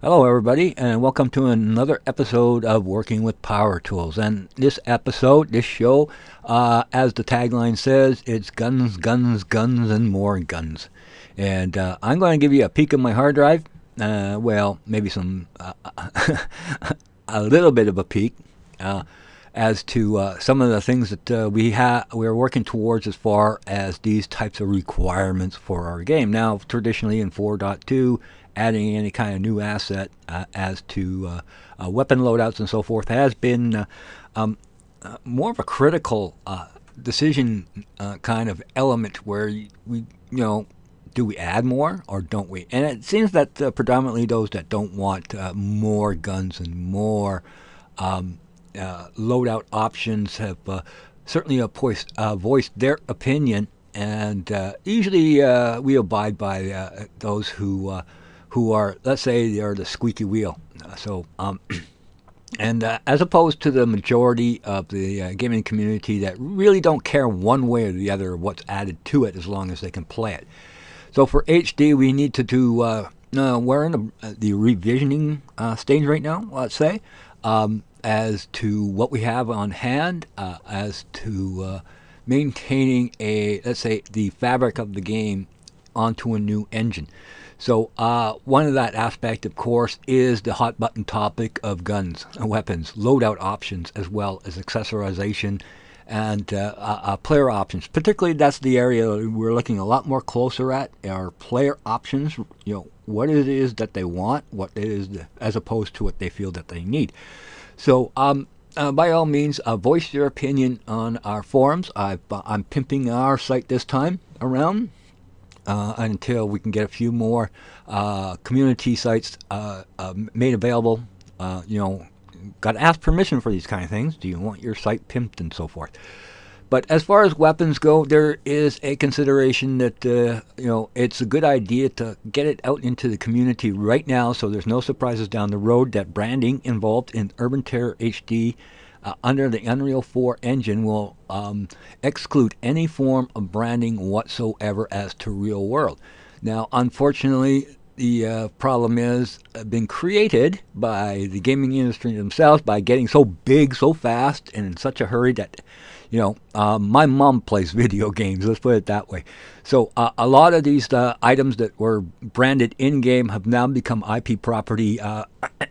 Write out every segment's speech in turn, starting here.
Hello, everybody, and welcome to another episode of Working with Power Tools. And this show, as the tagline says, it's guns, guns, guns, and more guns. And I'm going to give you a peek of my hard drive. Maybe a little bit of a peek uh, as to some of the things that we're working towards as far as these types of requirements for our game. Now, traditionally in 4.2, adding any kind of new asset as to weapon loadouts and so forth has been more of a critical decision kind of element where do we add more or don't we? And it seems that predominantly those that don't want more guns and more loadout options have certainly voiced their opinion, and usually we abide by those who are, let's say, they are the squeaky wheel. And as opposed to the majority of the gaming community that really don't care one way or the other what's added to it as long as they can play it. So for HD, we need to do. We're in the revisioning stage right now. Let's say, as to what we have on hand, as to maintaining let's say, the fabric of the game onto a new engine. So one of that aspect, of course, is the hot button topic of guns, weapons, loadout options, as well as accessorization and player options. Particularly, that's the area we're looking a lot more closer at are player options. What it is that they want, what it is, as opposed to what they feel that they need. So, by all means, voice your opinion on our forums. I'm pimping our site this time around until we can get a few more community sites made available. Got to ask permission for these kind of things. Do you want your site pimped and so forth? But as far as weapons go, there is a consideration that it's a good idea to get it out into the community right now, so there's no surprises down the road that branding involved in Urban Terror HD under the Unreal 4 engine will exclude any form of branding whatsoever as to real world. Now, unfortunately, the problem is been created by the gaming industry themselves by getting so big so fast and in such a hurry that my mom plays video games, let's put it that way. So a lot of these items that were branded in-game have now become IP property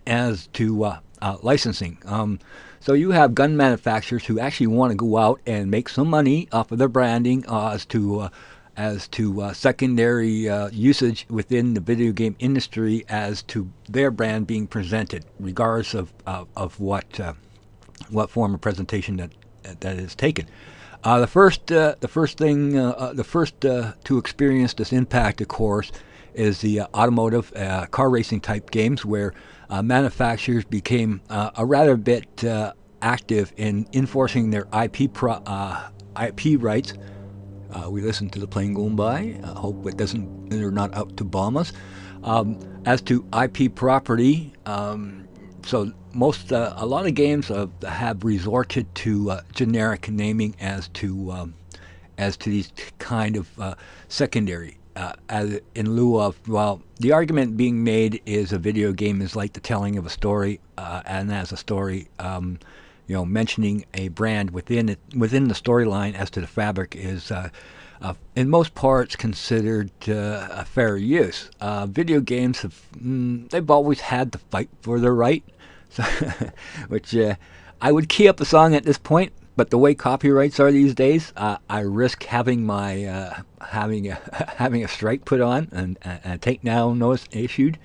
as to licensing. So you have gun manufacturers who actually want to go out and make some money off of their branding as to secondary usage within the video game industry as to their brand being presented, regardless of what form of presentation that is taken. The first to experience this impact, of course, is the automotive car racing type games, where manufacturers became a rather bit active in enforcing their IP rights. We listen to the plane going by. Hope they're not out to bomb us. As to IP property, so a lot of games have resorted to generic naming as to these kind of secondary. As in lieu of, the argument being made is a video game is like the telling of a story, and as a story, mentioning a brand within the storyline as to the fabric is, in most parts, considered a fair use. Video games they've always had to fight for their right, so, which I would key up a song at this point. But the way copyrights are these days, I risk having my having a strike put on and a takedown notice issued.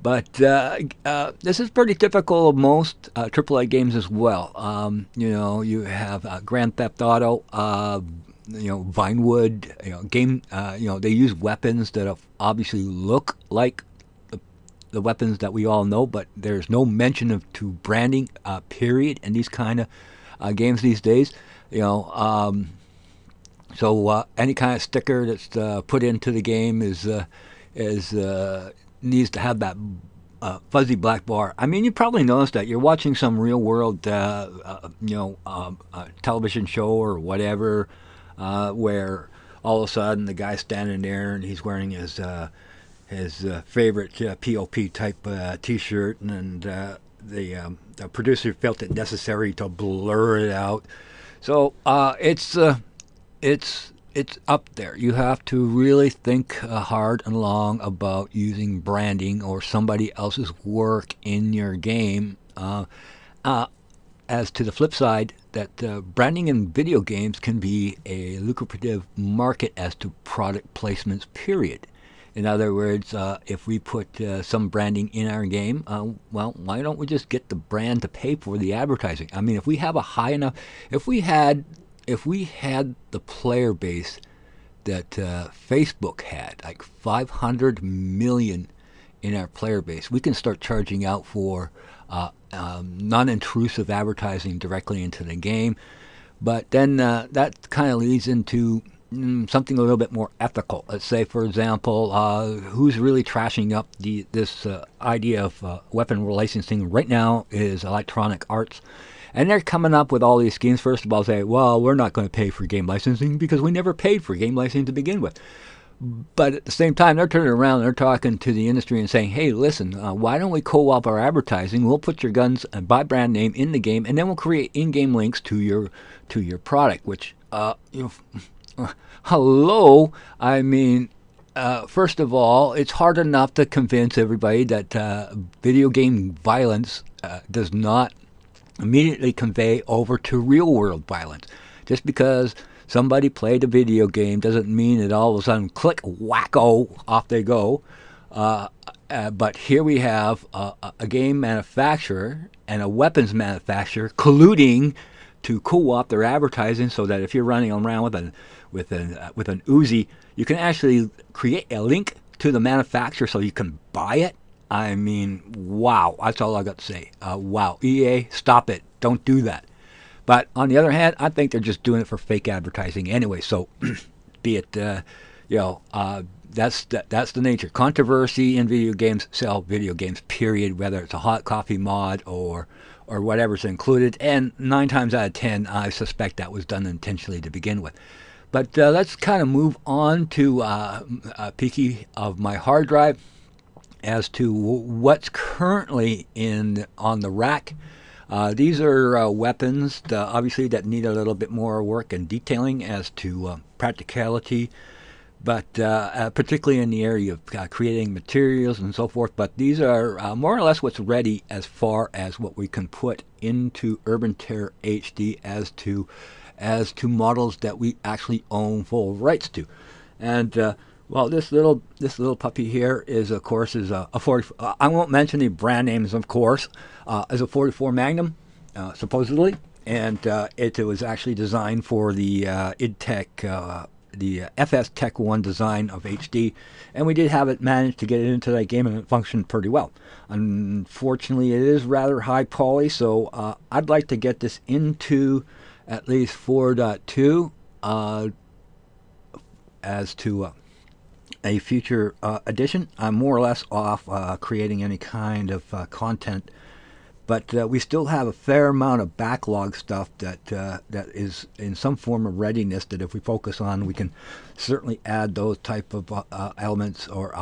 But this is pretty typical of most AAA games as well. You have Grand Theft Auto, Vinewood, game. They use weapons that obviously look like the weapons that we all know, but there's no mention of to branding, period, in these kind of games these days. So any kind of sticker that's put into the game is needs to have that fuzzy black bar. I mean, you probably noticed that you're watching some real world, television show or whatever, where all of a sudden the guy's standing there and he's wearing his his favorite POP type T-shirt, and the producer felt it necessary to blur it out. So it's up there. You have to really think hard and long about using branding or somebody else's work in your game. Uh, as to the flip side, that branding in video games can be a lucrative market as to product placements, period. In other words, if we put some branding in our game, well, why don't we just get the brand to pay for the advertising? I mean, if we have a high enough, if we had the player base that Facebook had, like 500 million in our player base, we can start charging out for non-intrusive advertising directly into the game. But then that kind of leads into something a little bit more ethical. Let's say, for example, who's really trashing up this idea of weapon licensing right now is Electronic Arts. And they're coming up with all these schemes. First of all, say, well, we're not going to pay for game licensing because we never paid for game licensing to begin with. But at the same time, they're turning around and they're talking to the industry and saying, hey, listen, why don't we co-op our advertising? We'll put your guns by brand name in the game, and then we'll create in-game links to your product, which, hello, I mean, first of all, it's hard enough to convince everybody that video game violence does not immediately convey over to real world violence. Just because somebody played a video game doesn't mean that all of a sudden, click, wacko, off they go. But here we have a game manufacturer and a weapons manufacturer colluding to co-op their advertising, so that if you're running around with an Uzi, you can actually create a link to the manufacturer so you can buy it. I mean, wow, that's all I got to say. Wow, EA, stop it. Don't do that. But on the other hand, I think they're just doing it for fake advertising anyway. So, be it, that's the nature. Controversy in video games sell video games, period, whether it's a hot coffee mod or whatever's included. And 9 times out of 10, I suspect that was done intentionally to begin with. But let's kind of move on to a peeky of my hard drive as to what's currently on the rack. These are weapons, obviously, that need a little bit more work and detailing as to practicality, but particularly in the area of creating materials and so forth. But these are more or less what's ready as far as what we can put into Urban Terror HD as to models that we actually own full rights to. And well, this little puppy here is, of course, a 40. I won't mention the brand names, of course. Is a 44 Magnum, supposedly, and it was actually designed for the IdTech, the FS Tech 1 design of HD, and we did have it managed to get it into that game, and it functioned pretty well. Unfortunately, it is rather high poly, so I'd like to get this into at least 4.2 as to a future edition. I'm more or less off creating any kind of content, but we still have a fair amount of backlog stuff that is in some form of readiness that if we focus on, we can certainly add those type of elements or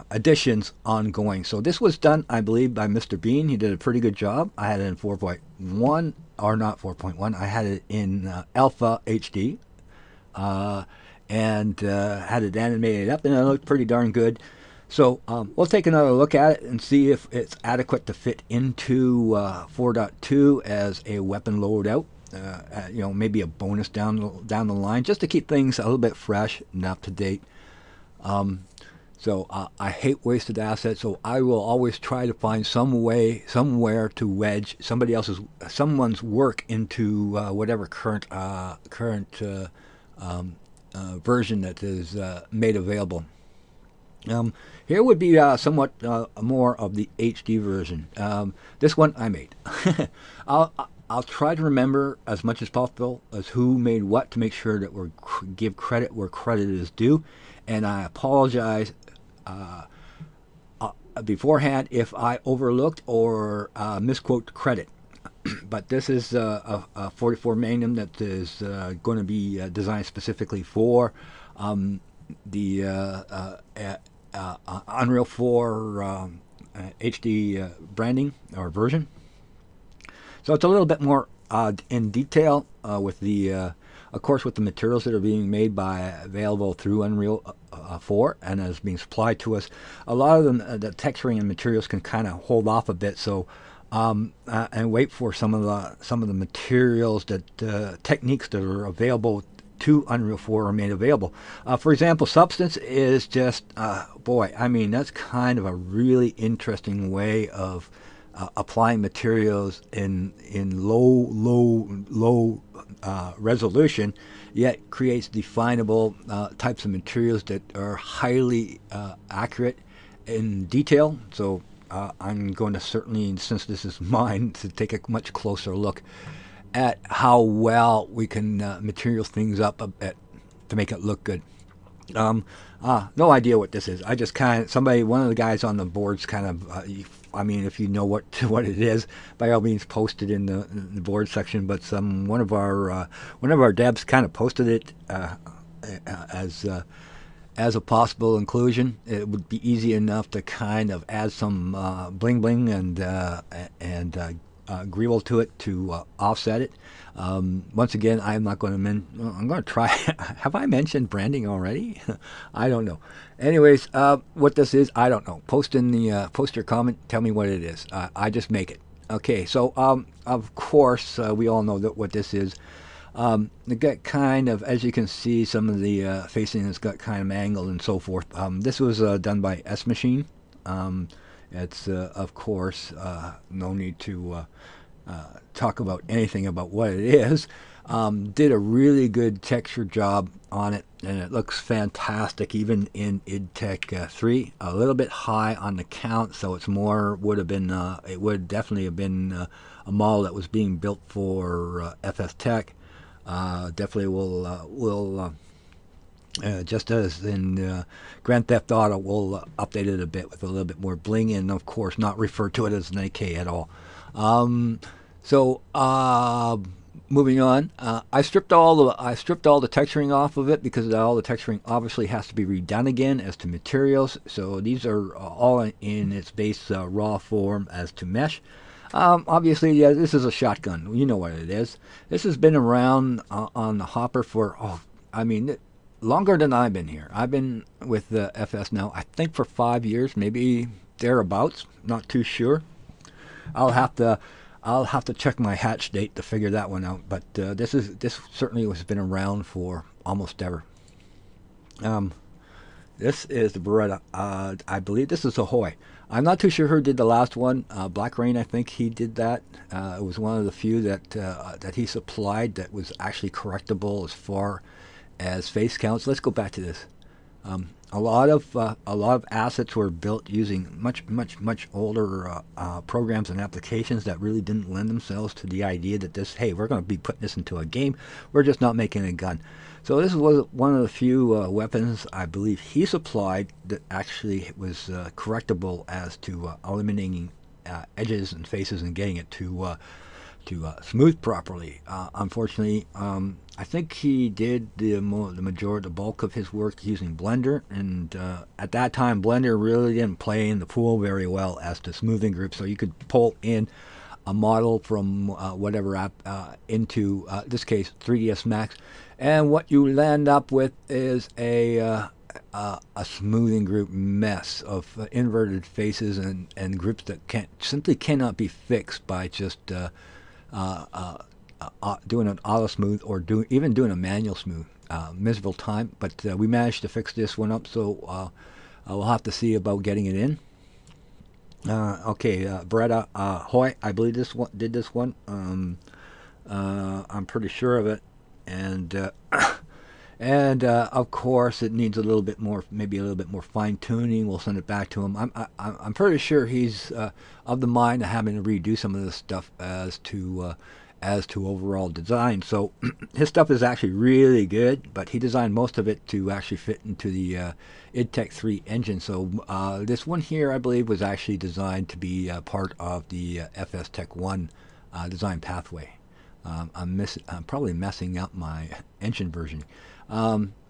additions ongoing. So this was done, I believe, by Mr. Bean. He did a pretty good job. I had it in 4.1, or not 4.1. I had it in Alpha HD. And had it animated up, and it looked pretty darn good. So we'll take another look at it and see if it's adequate to fit into 4.2 as a weapon loadout. Maybe a bonus down the line, just to keep things a little bit fresh and up to date. So I hate wasted assets, so I will always try to find some way, somewhere to wedge someone's work into whatever current version that is made available. Here would be somewhat more of the HD version. This one I made. I'll try to remember as much as possible as who made what to make sure that we give credit where credit is due. And I apologize beforehand if I overlooked or misquote credit. But this is a 44 Magnum that is going to be designed specifically for the Unreal 4 HD branding or version. So it's a little bit more in detail with the, of course, with the materials that are being made by available through Unreal 4 and is being supplied to us. A lot of them, the texturing and materials can kind of hold off a bit. So and wait for some of the materials that techniques that are available to Unreal 4 are made available. For example, Substance is just boy. I mean, that's kind of a really interesting way of applying materials in low resolution, yet creates definable types of materials that are highly accurate in detail. So I'm going to certainly, since this is mine, to take a much closer look at how well we can material things up a bit to make it look good. No idea what this is. I just kind of one of the guys on the boards kind of. I mean, if you know what it is, by all means, post it in the board section. But one of our devs kind of posted it as a possible inclusion. It would be easy enough to kind of add some bling bling and Greeble to it to offset it. Once again, I'm not going to I'm going to try. Have I mentioned branding already? I don't know. Anyways, what this is, I don't know. Post your comment. Tell me what it is. I just make it. Okay. So of course we all know what this is. It got kind of, as you can see, some of the facing has got kind of angled and so forth. This was done by S Machine. It's of course no need to talk about anything about what it is. Did a really good texture job on it, and it looks fantastic even in IdTech 3. A little bit high on the count, so it's more it would definitely have been a model that was being built for FS Tech. Definitely will just as in Grand Theft Auto, we'll update it a bit with a little bit more bling, and of course not refer to it as an AK at all. So moving on, I stripped all the texturing off of it because all the texturing obviously has to be redone again as to materials. So these are all in its base raw form as to mesh. Obviously, yeah, this is a shotgun. You know what it is. This has been around on the hopper for longer than I've been here. I've been with the FS now, I think, for 5 years, maybe thereabouts. Not too sure. I'll have to check my hatch date to figure that one out. But this certainly has been around for almost ever. This is the Beretta. I believe this is Ahoy. I'm not too sure who did the last one. Black Rain, I think he did that. It was one of the few that he supplied that was actually correctable as far as face counts. Let's go back to this. A lot of assets were built using much older programs and applications that really didn't lend themselves to the idea that we're going to be putting this into a game. We're just not making a gun. So this was one of the few weapons I believe he supplied that actually was correctable as to eliminating edges and faces and getting it to smooth properly. Unfortunately, I think he did the bulk of his work using Blender, and at that time Blender really didn't play in the pool very well as to smoothing groups, so you could pull in a model from whatever app into this case 3ds Max, and what you land up with is a smoothing group mess of inverted faces and groups that simply cannot be fixed by just doing an auto smooth or even doing a manual smooth. Miserable time, but we managed to fix this one up, so we'll have to see about getting it in. Okay, Beretta Hoy, I believe did this one. I'm pretty sure of it, and of course it needs maybe a little bit more fine tuning. We'll send it back to him. I'm pretty sure he's of the mind of having to redo some of this stuff as to overall design. So his stuff is actually really good, but he designed most of it to actually fit into the IdTech 3 engine. So this one here, I believe, was actually designed to be part of the FS Tech 1 design pathway. I'm probably messing up my engine version.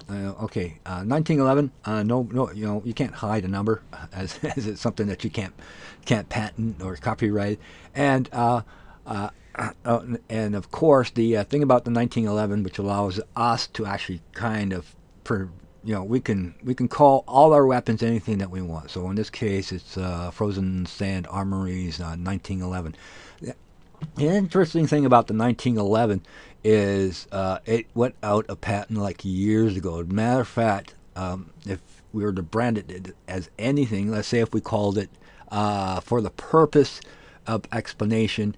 Okay, 1911. No, you can't hide a number as it's something that you can't patent or copyright. And and of course, the thing about the 1911, which allows us to actually kind of, we can call all our weapons anything that we want. So in this case, it's Frozen Sand Armories 1911. The interesting thing about the 1911 is it went out of patent like years ago. Matter of fact, if we were to brand it as anything, let's say if we called it, for the purpose of explanation,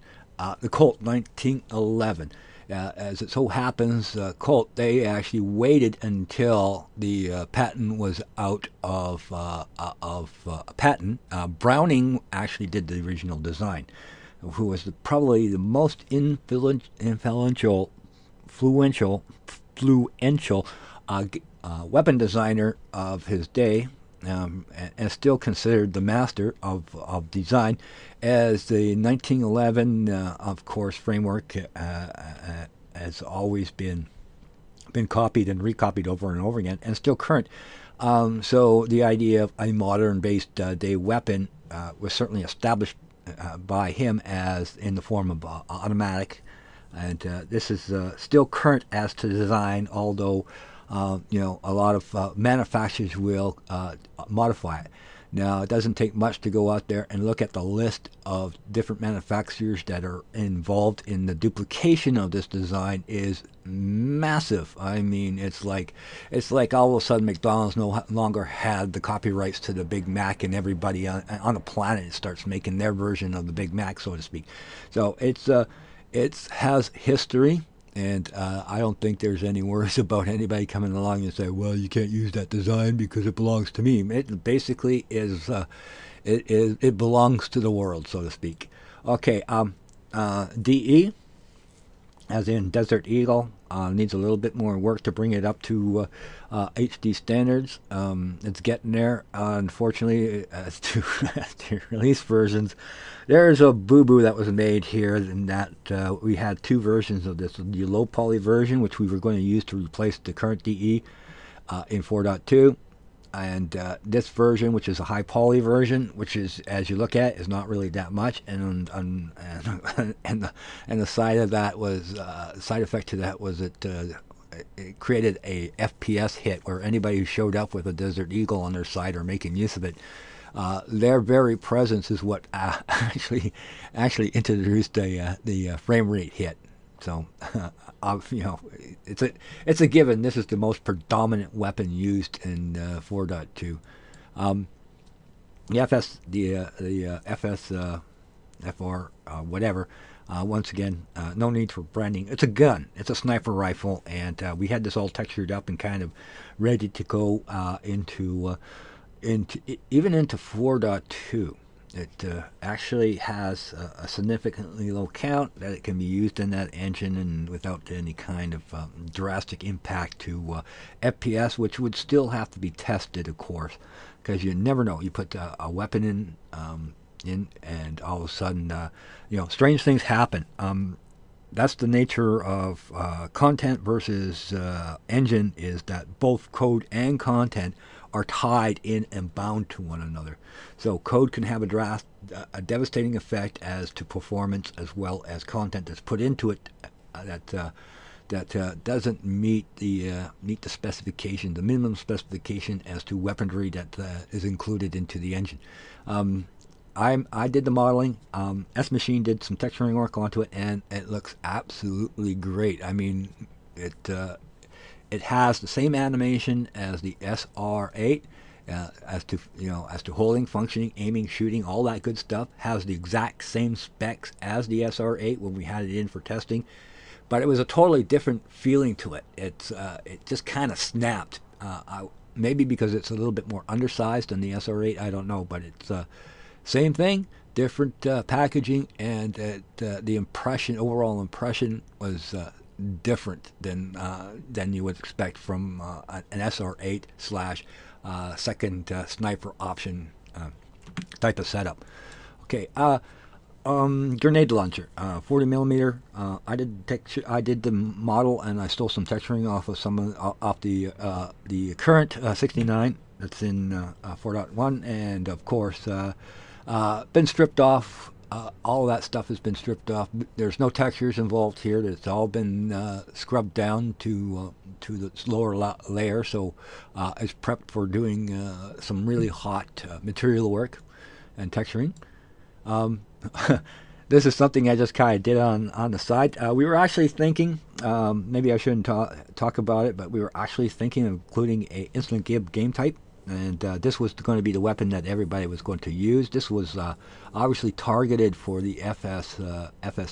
the Colt 1911. As it so happens, Colt, they actually waited until the patent was out of patent. Browning actually did the original design, who was probably the most influential weapon designer of his day, and still considered the master of design, as the 1911, of course, framework has always been copied and recopied over and over again, and still current. So the idea of a modern-based day weapon was certainly established by him as in the form of automatic, and this is still current as to design, although a lot of manufacturers will modify it. Now, it doesn't take much to go out there and look at the list of different manufacturers that are involved in the duplication of this design is massive. I mean, it's like all of a sudden McDonald's no longer had the copyrights to the Big Mac, and everybody on the planet starts making their version of the Big Mac, so to speak. So it has history. And I don't think there's any worries about anybody coming along and say, well, you can't use that design because it belongs to me. It basically it belongs to the world, so to speak. Okay, DE, as in Desert Eagle, needs a little bit more work to bring it up to HD standards. It's getting there. Unfortunately, as to release versions, there's a boo-boo that was made here, in that we had two versions of this. The low poly version, which we were going to use to replace the current DE in 4.2, and this version, which is a high poly version, which is, as you look at, is not really that much, and the side of that was side effect to that was it created a FPS hit where anybody who showed up with a Desert Eagle on their side or making use of it, their very presence is what actually introduced the frame rate hit. So, it's a given. This is the most predominant weapon used in 4.2. The FS FR whatever. Once again, no need for branding. It's a gun. It's a sniper rifle, and we had this all textured up and kind of ready to go into even into 4.2. It actually has a significantly low count that it can be used in that engine, and without any kind of drastic impact to FPS, which would still have to be tested, of course, because you never know. You put a weapon in, and all of a sudden, strange things happen. That's the nature of content versus engine, is that both code and content are tied in and bound to one another. So code can have a devastating effect as to performance, as well as content that's put into it that doesn't meet the specification, the minimum specification as to weaponry that is included into the engine. I did the modeling. S Machine did some texturing work onto it, and it looks absolutely great. I mean, it has the same animation as the SR8, as to holding, functioning, aiming, shooting, all that good stuff. Has the exact same specs as the SR8 when we had it in for testing, but it was a totally different feeling to it. It just kind of snapped. Maybe because it's a little bit more undersized than the SR8. I don't know, but it's same thing, different packaging, and the overall impression was different than you would expect from an SR8 slash second sniper option type of setup. Okay, Grenade launcher, 40 millimeter. I did the model, and I stole some texturing off of off the current 69 that's in 4.1, and of course, been stripped off. All of that stuff has been stripped off. There's no textures involved here. It's all been scrubbed down to the lower layer, so it's prepped for doing some really hot material work and texturing. Um, this is something I just kind of did on the side. We were actually thinking, maybe I shouldn't talk about it, but we were actually thinking of including a instant game type, and this was going to be the weapon that everybody was going to use. This was obviously targeted for the FS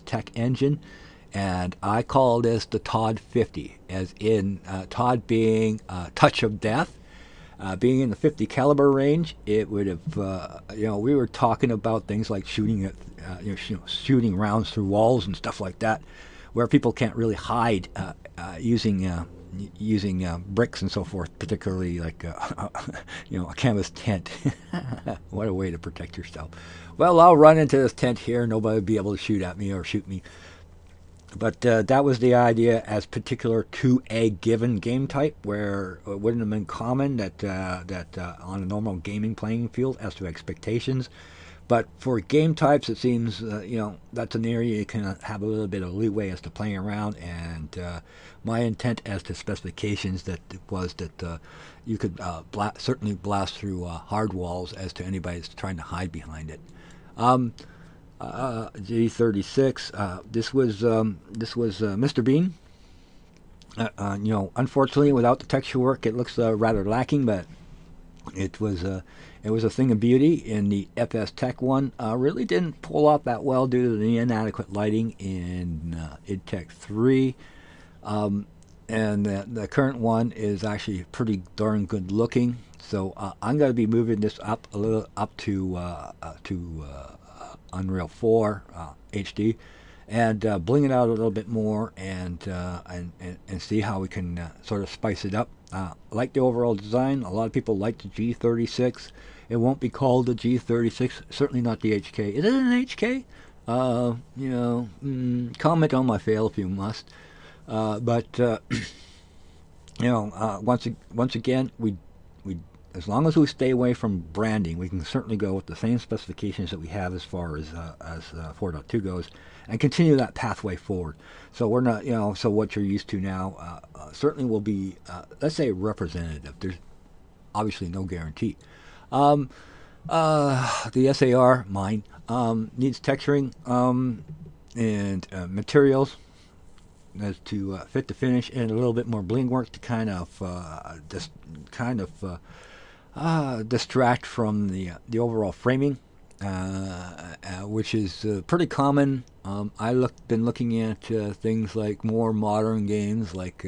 Tech engine, and I call this the Todd 50, as in Todd being Touch of Death. Being in the 50 caliber range, it would have, we were talking about things like shooting at, shooting rounds through walls and stuff like that, where people can't really hide using bricks and so forth, particularly like a canvas tent. What a way to protect yourself. Well, I'll run into this tent here. Nobody will be able to shoot at me or shoot me. But that was the idea as particular to a given game type, where it wouldn't have been common that on a normal gaming playing field as to expectations. But for game types, it seems that's an area you can have a little bit of leeway as to playing around. And my intent as to specifications was that you could certainly blast through hard walls as to anybody that's trying to hide behind it. G36. This was Mr. Bean. Unfortunately, without the texture work, it looks rather lacking, but it was a thing of beauty. In the FS Tech one, really didn't pull off that well due to the inadequate lighting in id Tech 3. And the current one is actually pretty darn good looking. So I'm going to be moving this up a little up to Unreal 4 HD, and bling it out a little bit more, and see how we can sort of spice it up. Like the overall design. A lot of people like the G36. It won't be called the G36. Certainly not the HK. Is it an HK? Comment on my fail if you must. But once again, we as long as we stay away from branding, we can certainly go with the same specifications that we have as far as 4.2 goes, and continue that pathway forward. So we're not, so what you're used to now certainly will be, let's say, representative. There's obviously no guarantee. The SAR, mine, needs texturing and materials as to fit the finish, and a little bit more bling work to kind of distract from the overall framing, which is pretty common. Been looking at things like more modern games, like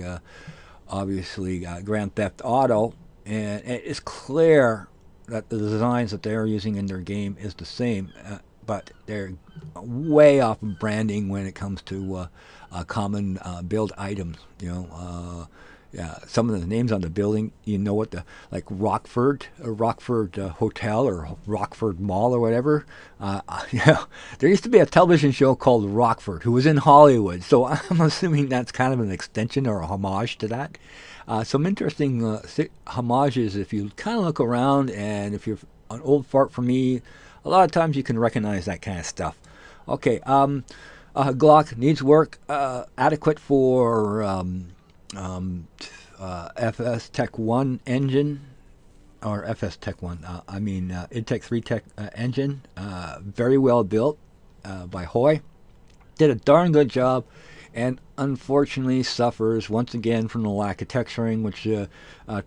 obviously Grand Theft Auto, and it's clear that the designs that they're using in their game is the same, but they're way off of branding when it comes to common build items. Yeah, some of the names on the building, like Rockford Hotel or Rockford Mall or whatever. There used to be a television show called Rockford, who was in Hollywood, so I'm assuming that's kind of an extension or a homage to that. Some interesting homages if you kind of look around, and if you're an old fart for me, a lot of times you can recognize that kind of stuff. Okay, Glock needs work, adequate for FS Tech 1 engine, or FS Tech 1, id Tech 3 Tech engine, very well built by Hoy. Did a darn good job, and unfortunately suffers once again from the lack of texturing, which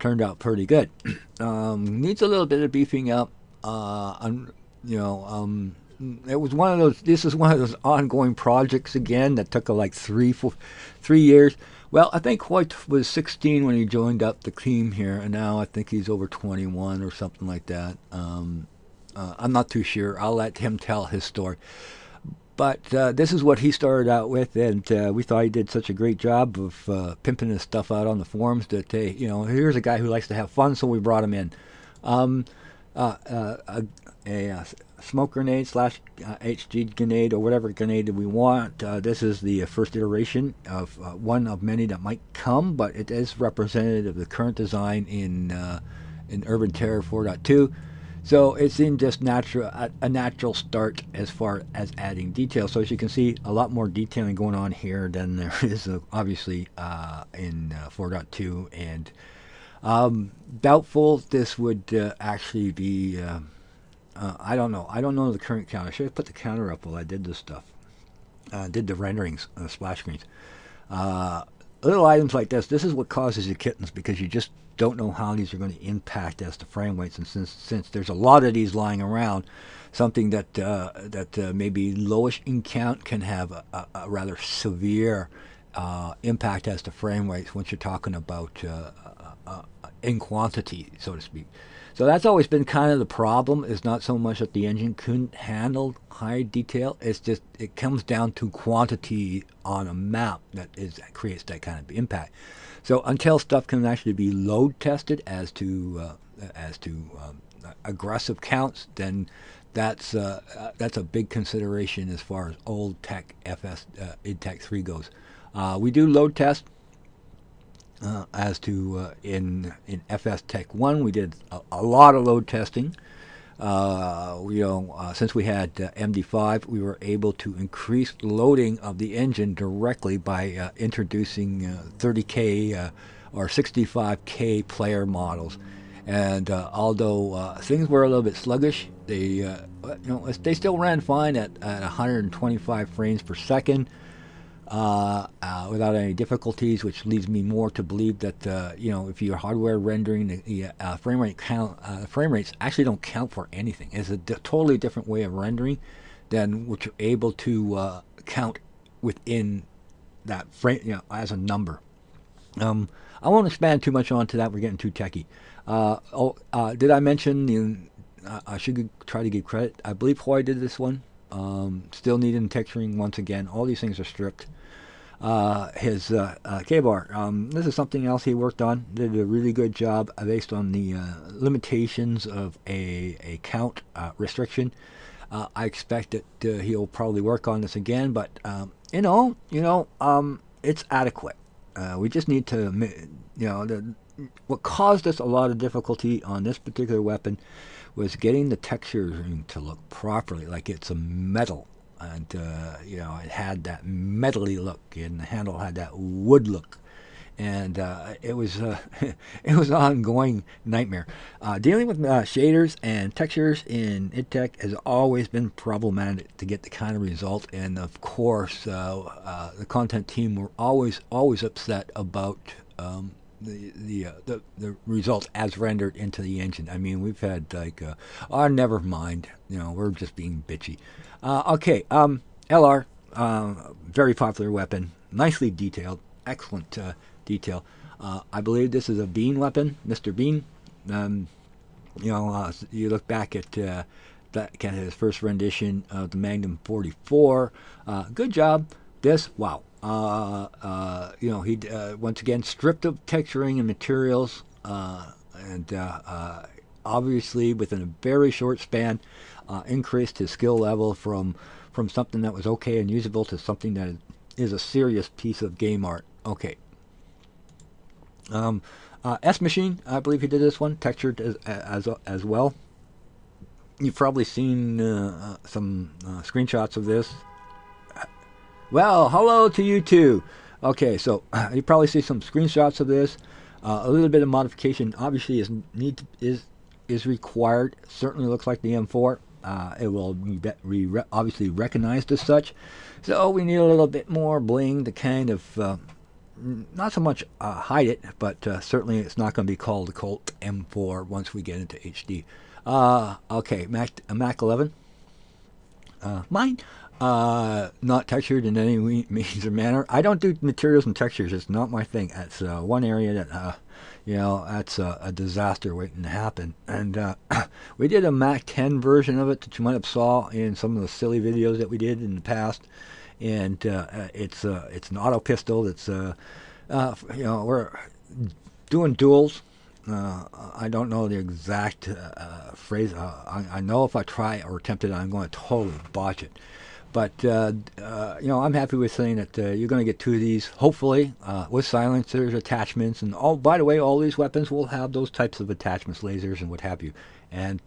turned out pretty good. Needs a little bit of beefing up. It was one of those. This is one of those ongoing projects again that took like 3 years. Well, I think Hoyt was 16 when he joined up the team here, and now I think he's over 21 or something like that. I'm not too sure. I'll let him tell his story. But this is what he started out with, and we thought he did such a great job of pimping his stuff out on the forums that, here's a guy who likes to have fun, so we brought him in. a smoke grenade slash HG grenade or whatever grenade that we want. This is the first iteration of one of many that might come, but it is representative of the current design in Urban Terror 4.2. So it seemed just a natural start as far as adding detail. So as you can see, a lot more detailing going on here than there is obviously in 4.2, and doubtful this would actually be. I don't know. I don't know the current count. I should have put the counter up while I did this stuff. Did the renderings, splash screens. Little items like this is what causes the kittens, because you just don't know how these are going to impact as to frame rates. And since there's a lot of these lying around, something that may be lowish in count can have a rather severe impact as to frame rates once you're talking about in quantity, so to speak. So that's always been kind of the problem, is not so much that the engine couldn't handle high detail, it's just it comes down to quantity on a map that creates that kind of impact. So until stuff can actually be load tested as to aggressive counts, then that's a big consideration as far as old tech FS IdTech 3 goes. We do load test. As to in FS Tech 1, we did a lot of load testing. Since we had MD5, we were able to increase loading of the engine directly by introducing 30K or 65K player models. And although things were a little bit sluggish, they still ran fine at 125 frames per second. Without any difficulties, which leads me more to believe that if you're hardware rendering, the frame rates actually don't count for anything. It's a totally different way of rendering than what you're able to count within that frame, as a number. I won't expand too much onto that. We're getting too techy. Did I mention I should try to give credit? I believe Hoy did this one. Still needing texturing once again. All these things are stripped. His K-bar. This is something else he worked on. Did a really good job based on the limitations of a count restriction. I expect that he'll probably work on this again, but it's adequate. We just need to, what caused us a lot of difficulty on this particular weapon was getting the texture to look properly, like it's a metal, and it had that metally look, and the handle had that wood look, and it was it was an ongoing nightmare. Dealing with shaders and textures in IdTech has always been problematic to get the kind of result, and of course the content team were always upset about the result as rendered into the engine. I mean, we've had never mind, we're just being bitchy. Okay, LR, very popular weapon, nicely detailed, excellent detail. I believe this is a Bean weapon, Mr. Bean. You look back at that kind of his first rendition of the Magnum 44. Good job. This, wow. He once again stripped of texturing and materials, and obviously within a very short span increased his skill level from something that was okay and usable to something that is a serious piece of game art. Okay. S Machine, I believe he did this one, textured as well. You've probably seen some screenshots of this. Well, hello to you too. Okay, so you probably see some screenshots of this. A little bit of modification obviously is required. Certainly looks like the M4. It will be obviously recognized as such. So we need a little bit more bling to kind of not so much hide it, but certainly it's not going to be called the Colt M4 once we get into HD. Okay, Mac 11. Mine. Not textured in any means or manner. I don't do materials and textures. It's not my thing. That's one area that, that's a disaster waiting to happen. And we did a Mac 10 version of it that you might have saw in some of the silly videos that we did in the past. And it's an auto pistol. That's we're doing duels. I don't know the exact phrase. I know if I try or attempt it, I'm going to totally botch it. But I'm happy with saying that you're going to get two of these, hopefully, with silencers, attachments, and oh, by the way, all these weapons will have those types of attachments, lasers, and what have you. And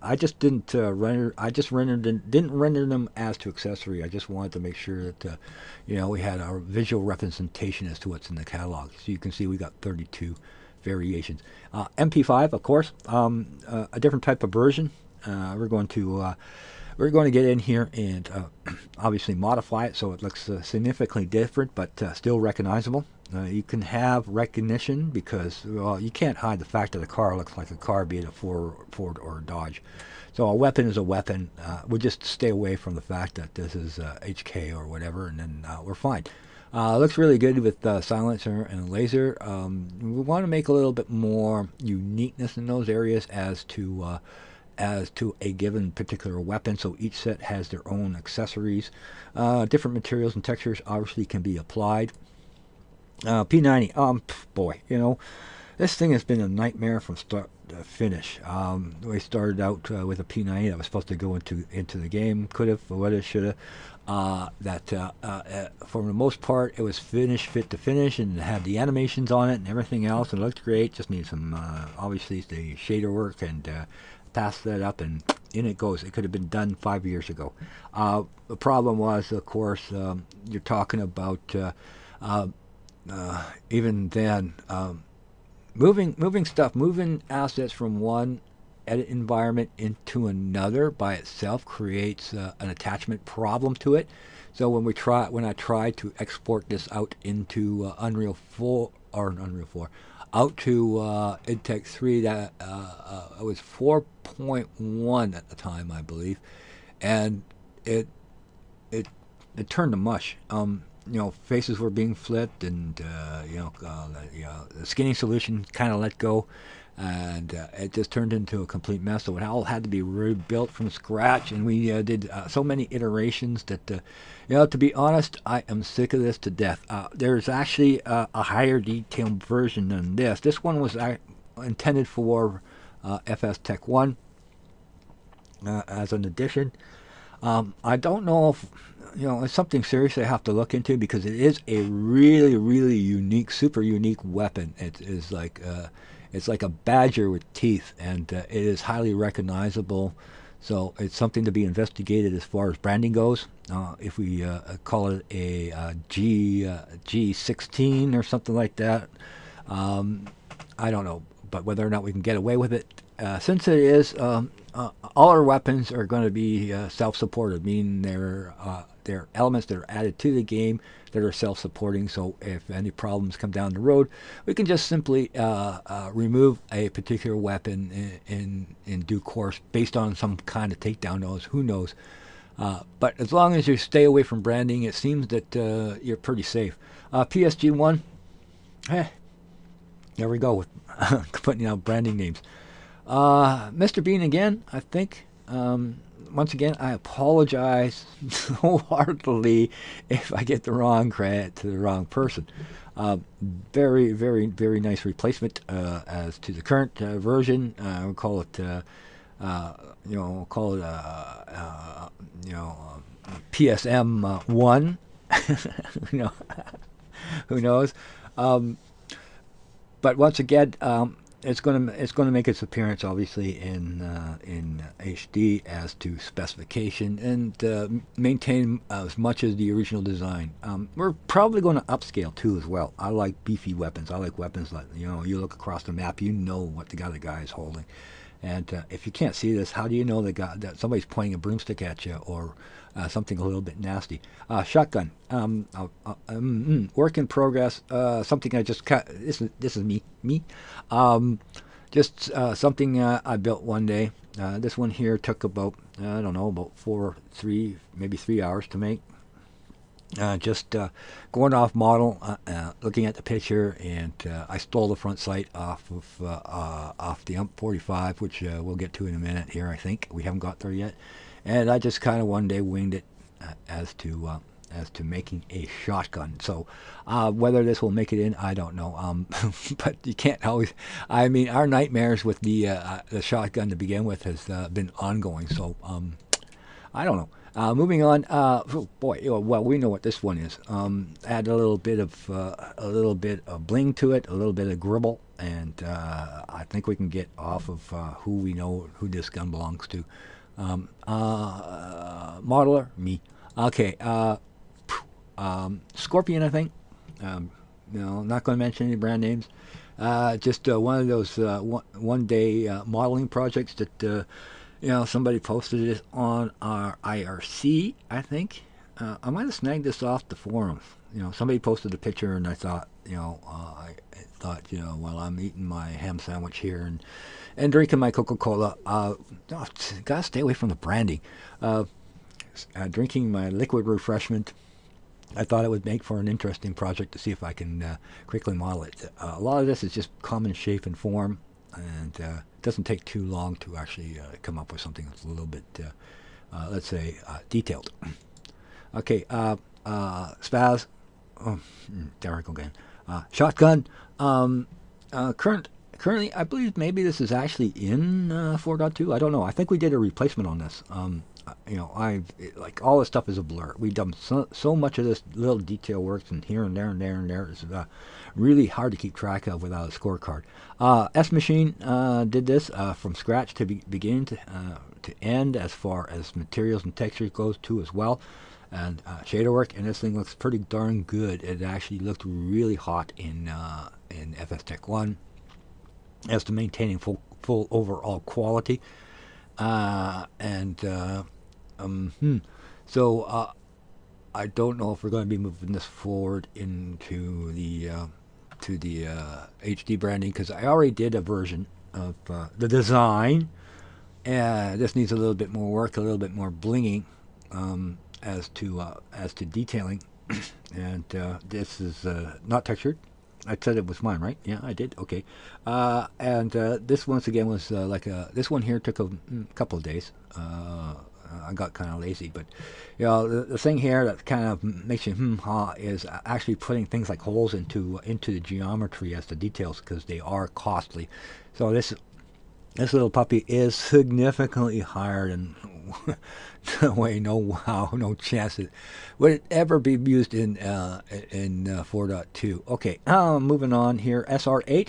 I just didn't render. I just didn't render them as to accessory. I just wanted to make sure that we had our visual representation as to what's in the catalog. So you can see we got 32 variations. MP5, of course, a different type of version. We're going to get in here and obviously modify it so it looks significantly different, but still recognizable. You can have recognition because you can't hide the fact that a car looks like a car, be it a Ford or a Dodge. So a weapon is a weapon. We'll just stay away from the fact that this is HK or whatever, and then we're fine. Looks really good with silencer and laser. We want to make a little bit more uniqueness in those areas as to a given particular weapon, so each set has their own accessories. Different materials and textures obviously can be applied. P90, boy, this thing has been a nightmare from start to finish. We started out with a P90 that was supposed to go into the game, could have, would have, should have. For the most part, it was fit to finish, and it had the animations on it and everything else, and it looked great. Just needs some, obviously, the shader work, and pass that up, and in it goes. It could have been done 5 years ago. The problem was, of course, you're talking about even then moving assets from one edit environment into another by itself creates an attachment problem to it. So when I tried to export this out into Unreal 4 out to Intech 3, that it was 4.1 at the time, I believe, and it turned to mush. Faces were being flipped, and the skinning solution kind of let go, and it just turned into a complete mess. So it all had to be rebuilt from scratch, and we did so many iterations that, to be honest, I am sick of this to death. There's actually a higher detailed version than this. This one was intended for FS Tech 1 as an addition. I don't know if it's something seriously I have to look into, because it is a really, really unique, super unique weapon. It is like it's like a badger with teeth, and it is highly recognizable. So it's something to be investigated as far as branding goes. If we call it a G16 or something like that, I don't know, but whether or not we can get away with it, since it is, all our weapons are going to be self-supported, meaning they're elements that are added to the game that are self-supporting. So if any problems come down the road, we can just simply remove a particular weapon in due course based on some kind of takedown. Who knows? But as long as you stay away from branding, it seems that you're pretty safe. PSG1, there we go with putting out branding names. Mr. Bean again, I think. Once again, I apologize wholeheartedly if I get the wrong credit to the wrong person. Very, very, very nice replacement as to the current version. We'll call it, PSM 1. Who knows? But once again, it's going to make its appearance, obviously, in HD as to specification, and maintain as much as the original design. We're probably going to upscale too as well. I like beefy weapons. I like weapons that you look across the map, what the other guy is holding. And if you can't see this, how do you know that somebody's pointing a broomstick at you, or something a little bit nasty? Shotgun. Work in progress. Something I just this is me. Just something I built one day. This one here took about about 3 hours to make. Just going off model, looking at the picture, and I stole the front sight off the UMP 45, which we'll get to in a minute here. I think we haven't got there yet, and I just kind of one day winged it as to as to making a shotgun. So whether this will make it in, I don't know. But you can't always. I mean, our nightmares with the shotgun to begin with has been ongoing. So I don't know. Moving on. Oh boy, well we know what this one is. Add a little bit of bling to it, a little bit of gribble, and I think we can get off of who we know who this gun belongs to. Modeler, me. Okay. Scorpion, I think. Not going to mention any brand names. Just one of those one day modeling projects that somebody posted it on our IRC, I think. I might have snagged this off the forums. Somebody posted a picture, and I thought, I thought, while I'm eating my ham sandwich here and drinking my Coca-Cola, gotta stay away from the brandy. Drinking my liquid refreshment, I thought it would make for an interesting project to see if I can quickly model it. A lot of this is just common shape and form, and it doesn't take too long to actually come up with something that's a little bit, let's say, detailed. Okay, Spaz. Oh, there I go again. Shotgun. Currently, I believe maybe this is actually in 4.2. I don't know. I think we did a replacement on this. Like all this stuff is a blur. We've done so much of this little detail works, and here and there and there and there is really hard to keep track of without a scorecard. S Machine did this from scratch to beginning to end, as far as materials and textures goes too as well, and shader work. And this thing looks pretty darn good. It actually looked really hot in FS Tech 1 as to maintaining full overall quality. So I don't know if we're going to be moving this forward into the HD branding, because I already did a version of the design. This needs a little bit more work, a little bit more blinging as to detailing, and this is not textured. I said it was mine, right? Yeah, I did. Okay. And this once again was this one here took a couple of days. I got kind of lazy, but the thing here that kind of makes you ha is actually putting things like holes into the geometry as the details, because they are costly. So this little puppy is significantly higher than no chance it would it ever be used in 4.2. Okay, moving on here. SR8.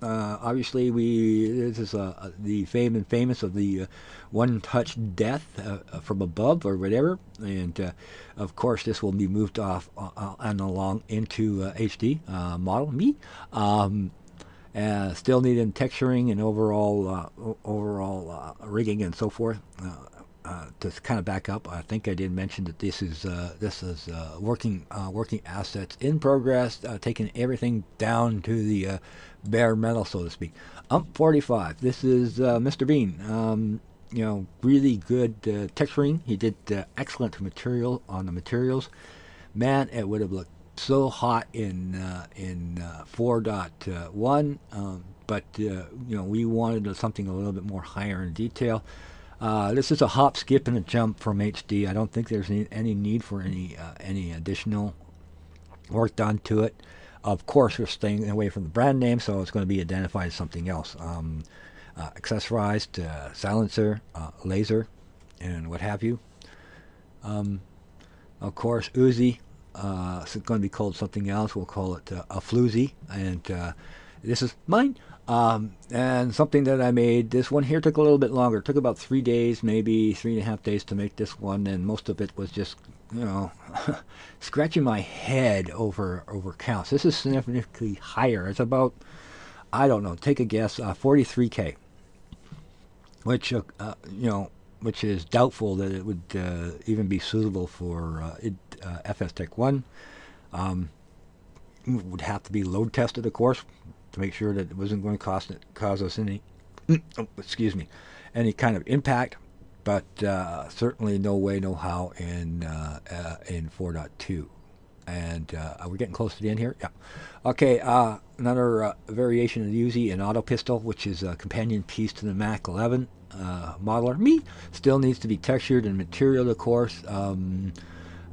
Obviously, this is the fame and famous of the one-touch death from above or whatever, and of course this will be moved off and along into HD model me. Still needing texturing and overall rigging and so forth. To kind of back up, I think I did mention that this is working assets in progress, taking everything down to the bare metal, so to speak. 45. This is Mr. Bean. Really good texturing. He did excellent material on the materials. Man, it would have looked so hot in 4.1, but we wanted something a little bit more higher in detail. This is a hop, skip, and a jump from HD. I don't think there's any need for any additional work done to it. Of course, we're staying away from the brand name, so it's going to be identified as something else. Accessorized silencer, laser, and what have you. Of course, Uzi. It's going to be called something else. We'll call it a floozy, and this is mine. And something that I made. This one here took a little bit longer. It took about 3 days, maybe 3.5 days to make this one, and most of it was just scratching my head over counts. This is significantly higher. It's about, I don't know, take a guess, 43K, which which is doubtful that it would even be suitable for FS Tech 1. Would have to be load tested, of course, to make sure that it wasn't going to cause us any any kind of impact, but certainly no way, no how in 4.2. And we're getting close to the end here. Yeah. Okay. Another variation of the Uzi, an auto pistol, which is a companion piece to the Mac 11 modeler. Me still needs to be textured and material, of course.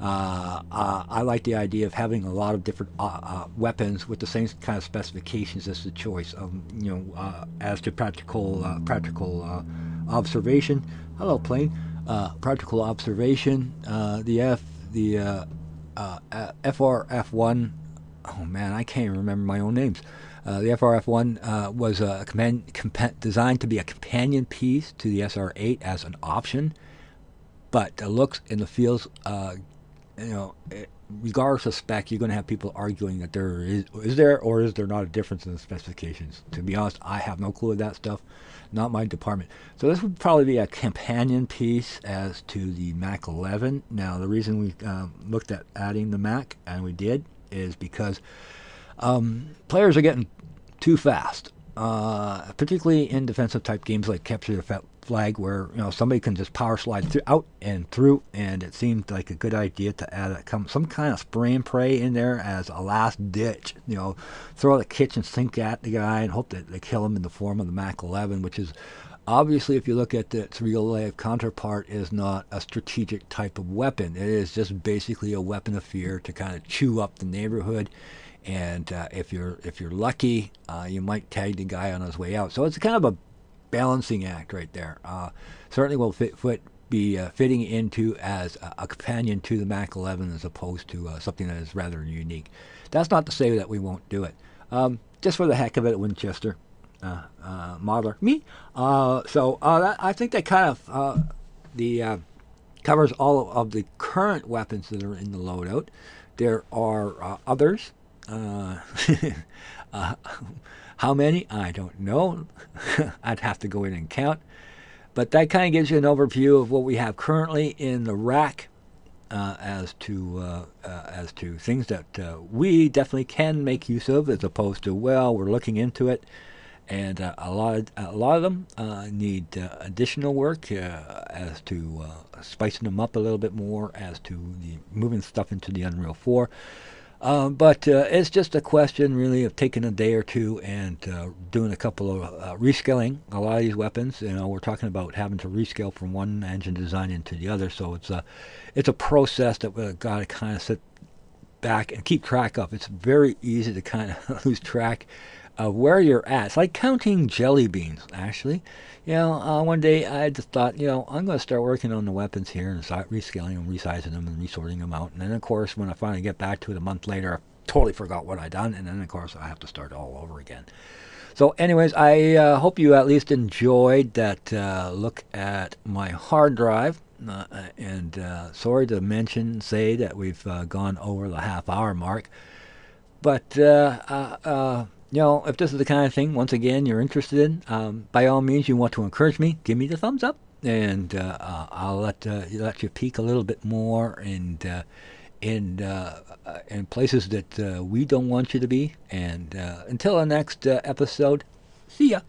I like the idea of having a lot of different weapons with the same kind of specifications as the choice. As to practical observation. Hello, plane. Practical observation. FRF1. Oh man, I can't even remember my own names. The FRF1 was designed to be a companion piece to the SR8 as an option, but the looks and the feels, regardless of spec, you're going to have people arguing that there is there or is there not a difference in the specifications. To be honest, I have no clue of that stuff. Not my department. So this would probably be a companion piece as to the Mac 11. Now, the reason we looked at adding the Mac, and we did, is because players are getting too fast, particularly in defensive type games like Capture the Flag, where somebody can just power slide out and through, and it seemed like a good idea to add some kind of spray and pray in there as a last ditch. Throw the kitchen sink at the guy and hope that they kill him in the form of the Mac 11, which is obviously, if you look at its real life counterpart, is not a strategic type of weapon. It is just basically a weapon of fear to kind of chew up the neighborhood. And if you're lucky, you might tag the guy on his way out. So it's kind of a balancing act right there. Certainly will be fitting into as a companion to the Mac 11 as opposed to something that is rather unique. That's not to say that we won't do it. Just for the heck of it, Winchester modeler, me. I think that kind of covers all of the current weapons that are in the loadout. There are others. How many? I don't know. I'd have to go in and count. But that kind of gives you an overview of what we have currently in the rack as to things that we definitely can make use of, as opposed to, well, we're looking into it. And a lot of them need additional work as to spicing them up a little bit more, as to moving stuff into the Unreal 4. But it's just a question, really, of taking a day or two and doing a couple of rescaling a lot of these weapons. We're talking about having to rescale from one engine design into the other, so it's a process that we've got to kind of sit back and keep track of. It's very easy to kind of lose track of where you're at. It's like counting jelly beans, actually. One day I just thought, I'm going to start working on the weapons here and start rescaling them, resizing them, and resorting them out. And then, of course, when I finally get back to it a month later, I totally forgot what I'd done. And then, of course, I have to start all over again. So anyways, I hope you at least enjoyed that look at my hard drive. And sorry to say that we've gone over the half-hour mark. But if this is the kind of thing, once again, you're interested in, by all means, you want to encourage me, give me the thumbs up, and I'll let you peek a little bit more in places that we don't want you to be. And until the next episode, see ya.